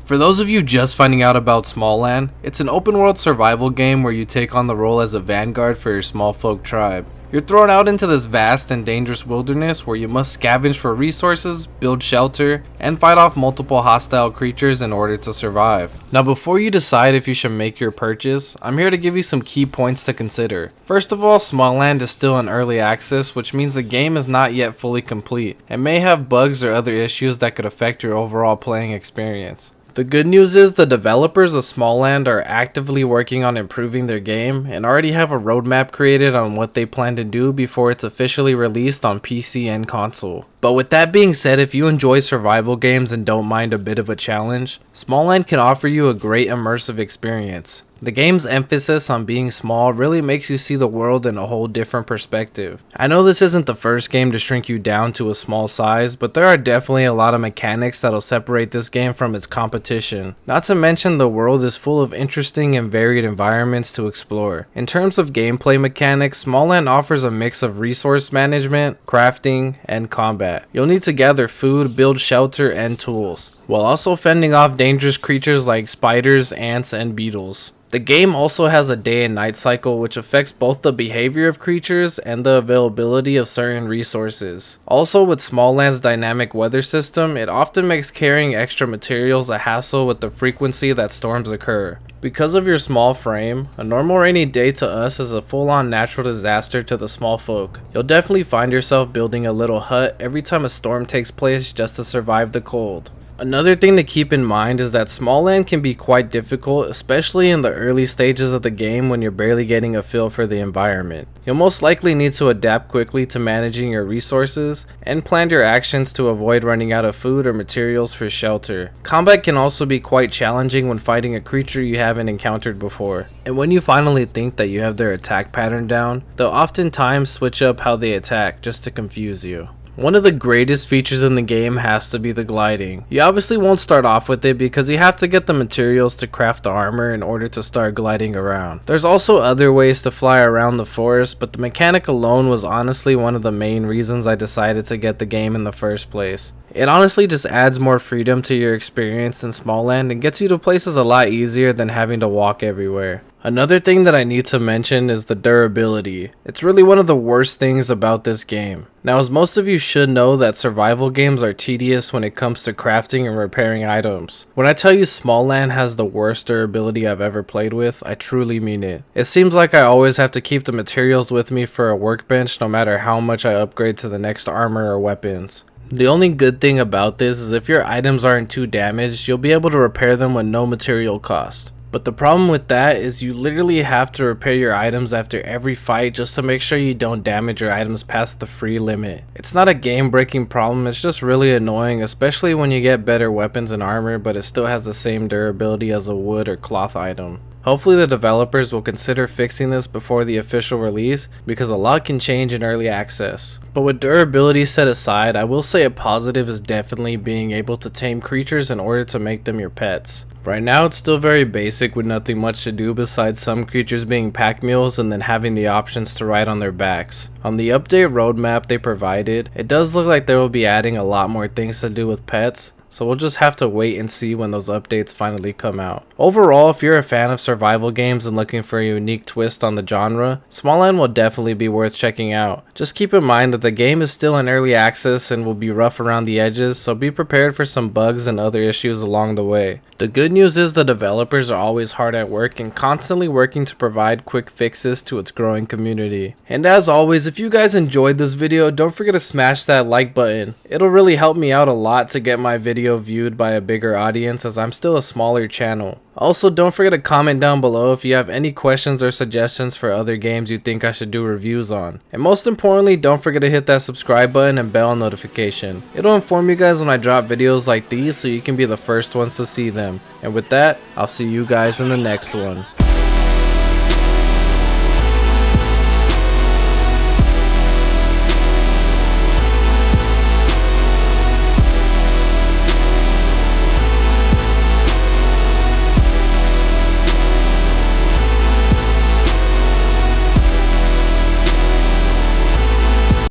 For those of you just finding out about Smalland, it's an open world survival game where you take on the role as a vanguard for your small folk tribe. You're thrown out into this vast and dangerous wilderness where you must scavenge for resources, build shelter, and fight off multiple hostile creatures in order to survive. Now before you decide if you should make your purchase, I'm here to give you some key points to consider. First of all, Smalland is still in early access, which means the game is not yet fully complete, and may have bugs or other issues that could affect your overall playing experience. The good news is the developers of Smalland are actively working on improving their game and already have a roadmap created on what they plan to do before it's officially released on PC and console. But with that being said, if you enjoy survival games and don't mind a bit of a challenge, Smalland can offer you a great immersive experience. The game's emphasis on being small really makes you see the world in a whole different perspective. I know this isn't the first game to shrink you down to a small size, but there are definitely a lot of mechanics that'll separate this game from its competition. Not to mention the world is full of interesting and varied environments to explore. In terms of gameplay mechanics, Smalland offers a mix of resource management, crafting, and combat. You'll need to gather food, build shelter, and tools, while also fending off dangerous creatures like spiders, ants, and beetles. The game also has a day and night cycle which affects both the behavior of creatures and the availability of certain resources. Also, with Smalland's dynamic weather system, it often makes carrying extra materials a hassle with the frequency that storms occur. Because of your small frame, a normal rainy day to us is a full-on natural disaster to the small folk. You'll definitely find yourself building a little hut every time a storm takes place just to survive the cold. Another thing to keep in mind is that Smalland can be quite difficult, especially in the early stages of the game when you're barely getting a feel for the environment. You'll most likely need to adapt quickly to managing your resources and plan your actions to avoid running out of food or materials for shelter. Combat can also be quite challenging when fighting a creature you haven't encountered before. And when you finally think that you have their attack pattern down, they'll oftentimes switch up how they attack just to confuse you. One of the greatest features in the game has to be the gliding. You obviously won't start off with it because you have to get the materials to craft the armor in order to start gliding around. There's also other ways to fly around the forest, but the mechanic alone was honestly one of the main reasons I decided to get the game in the first place. It honestly just adds more freedom to your experience in Smalland and gets you to places a lot easier than having to walk everywhere. Another thing that I need to mention is the durability. It's really one of the worst things about this game. Now, as most of you should know, that survival games are tedious when it comes to crafting and repairing items. When I tell you Smalland has the worst durability I've ever played with, I truly mean it. It seems like I always have to keep the materials with me for a workbench no matter how much I upgrade to the next armor or weapons. The only good thing about this is if your items aren't too damaged, you'll be able to repair them with no material cost. But the problem with that is you literally have to repair your items after every fight just to make sure you don't damage your items past the free limit. It's not a game breaking problem, it's just really annoying, especially when you get better weapons and armor but it still has the same durability as a wood or cloth item. Hopefully the developers will consider fixing this before the official release because a lot can change in early access. But with durability set aside, I will say a positive is definitely being able to tame creatures in order to make them your pets. Right now it's still very basic with nothing much to do besides some creatures being pack mules and then having the options to ride on their backs. On the update roadmap they provided, it does look like they will be adding a lot more things to do with pets. So we'll just have to wait and see when those updates finally come out. Overall, if you're a fan of survival games and looking for a unique twist on the genre, Smalland will definitely be worth checking out. Just keep in mind that the game is still in early access and will be rough around the edges, so be prepared for some bugs and other issues along the way. The good news is the developers are always hard at work and constantly working to provide quick fixes to its growing community. And as always, if you guys enjoyed this video, don't forget to smash that like button. It'll really help me out a lot to get my video viewed by a bigger audience as I'm still a smaller channel. Also, don't forget to comment down below if you have any questions or suggestions for other games you think I should do reviews on. And most importantly, don't forget to hit that subscribe button and bell notification. It'll inform you guys when I drop videos like these so you can be the first ones to see them. And with that, I'll see you guys in the next one.